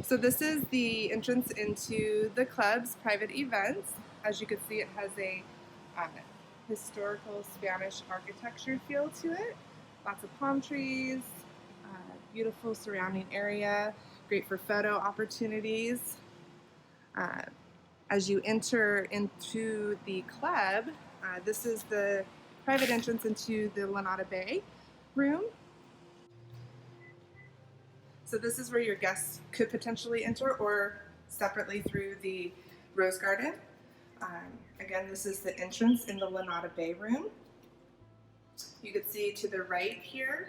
So this is the entrance into the club's private events. As you can see, it has a historical Spanish architecture feel to it. Lots of palm trees, beautiful surrounding area, great for photo opportunities. As you enter into the club, this is the private entrance into the Lanada Bay room. So this is where your guests could potentially enter, or separately through the Rose Garden. Again, this is the entrance in the Lanada Bay room. You can see to the right here,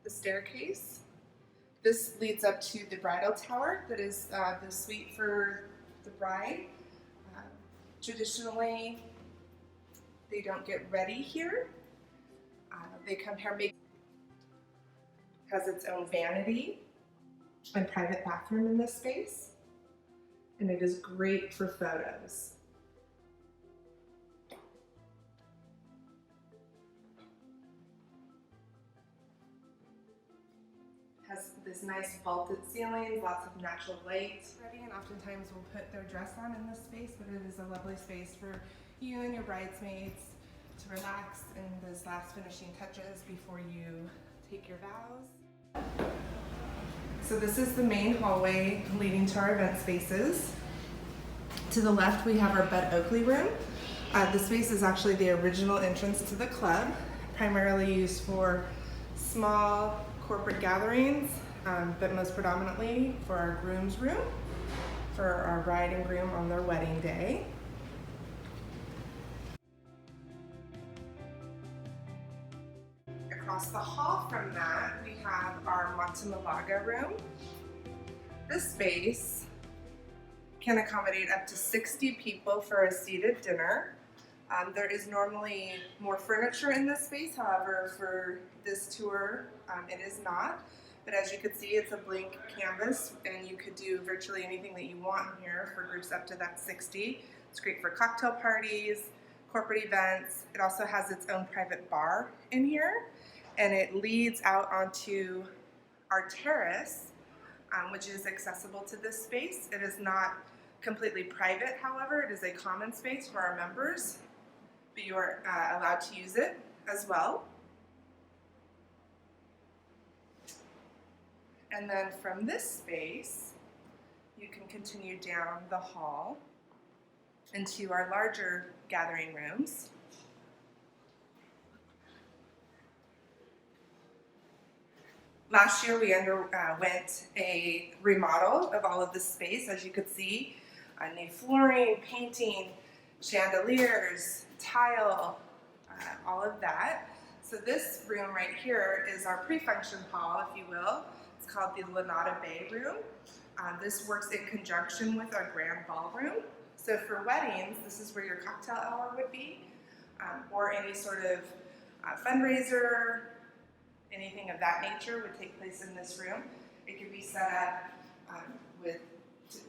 the staircase. This leads up to the bridal tower that is the suite for the bride. Traditionally, they don't get ready here. They come here, has its own vanity and private bathroom in this space, and it is great for photos. Has this nice vaulted ceilings, lots of natural light. And oftentimes will put their dress on in this space, but it is a lovely space for you and your bridesmaids to relax in those last finishing touches before you take your vows. So this is the main hallway leading to our event spaces. To the left, we have our Bud Oakley room. This space is actually the original entrance to the club, primarily used for small corporate gatherings, but most predominantly for our groom's room, for our bride and groom on their wedding day. Across the hall from that, we have our Matamalaga room. This space can accommodate up to 60 people for a seated dinner. There is normally more furniture in this space, however, for this tour, it is not. But as you can see, it's a blank canvas, and you could do virtually anything that you want in here for groups up to that 60. It's great for cocktail parties, corporate events. It also has its own private bar in here, and it leads out onto our terrace, which is accessible to this space. It is not completely private, however, it is a common space for our members, but you are allowed to use it as well. And then from this space, you can continue down the hall into our larger gathering rooms. Last year, we underwent a remodel of all of this space, as you could see. New flooring, painting, chandeliers, tile, all of that. So this room right here is our pre-function hall, if you will. It's called the Lanada Bay room. This works in conjunction with our grand ballroom. So for weddings, this is where your cocktail hour would be, or any sort of fundraiser, anything of that nature would take place in this room. It could be set up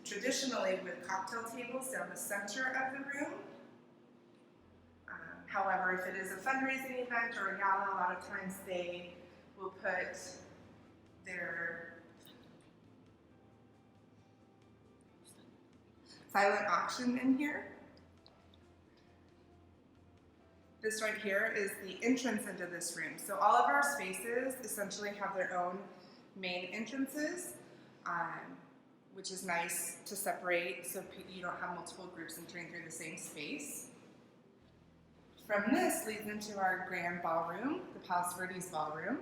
traditionally with cocktail tables down the center of the room. However, if it is a fundraising event or a gala, a lot of times they will put their silent auction in here. This right here is the entrance into this room. So all of our spaces essentially have their own main entrances, which is nice to separate so you don't have multiple groups entering through the same space. From this leads into our grand ballroom, the Palos Verdes ballroom.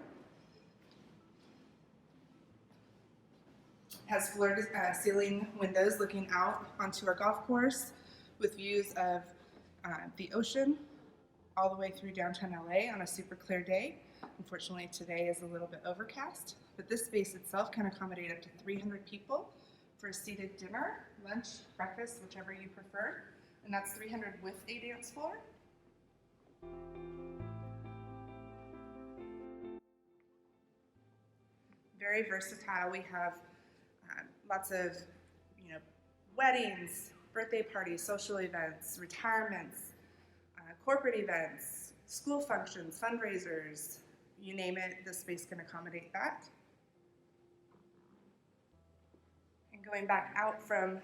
It has floor-to-ceiling windows looking out onto our golf course with views of the ocean all the way through downtown LA on a super clear day. Unfortunately, today is a little bit overcast, but this space itself can accommodate up to 300 people for a seated dinner, lunch, breakfast, whichever you prefer, and that's 300 with a dance floor. Very versatile. We have lots of, weddings, birthday parties, social events, retirements, corporate events, school functions, fundraisers, you name it, this space can accommodate that. Going back out from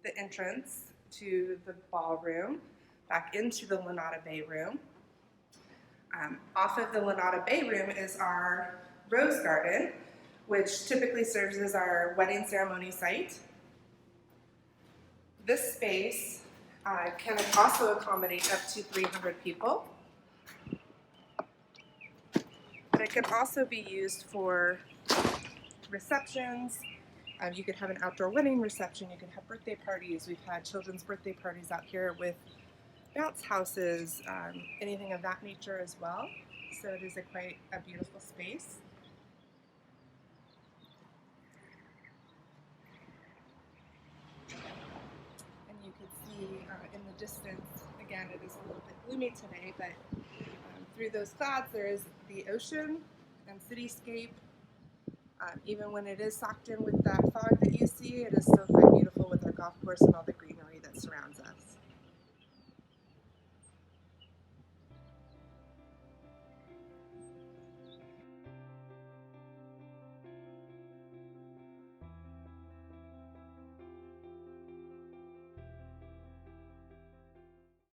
the entrance to the ballroom, back into the Lanata Bay room. Off of the Lanata Bay room is our rose garden, which typically serves as our wedding ceremony site. This space can also accommodate up to 300 people. But it can also be used for receptions. You could have an outdoor wedding reception, you could have birthday parties. We've had children's birthday parties out here with bounce houses, anything of that nature as well. So it is quite a beautiful space. And you can see in the distance, again, it is a little bit gloomy today, but through those clouds there is the ocean and cityscape. Even when it is socked in with that fog that you see, it is still quite beautiful with our golf course and all the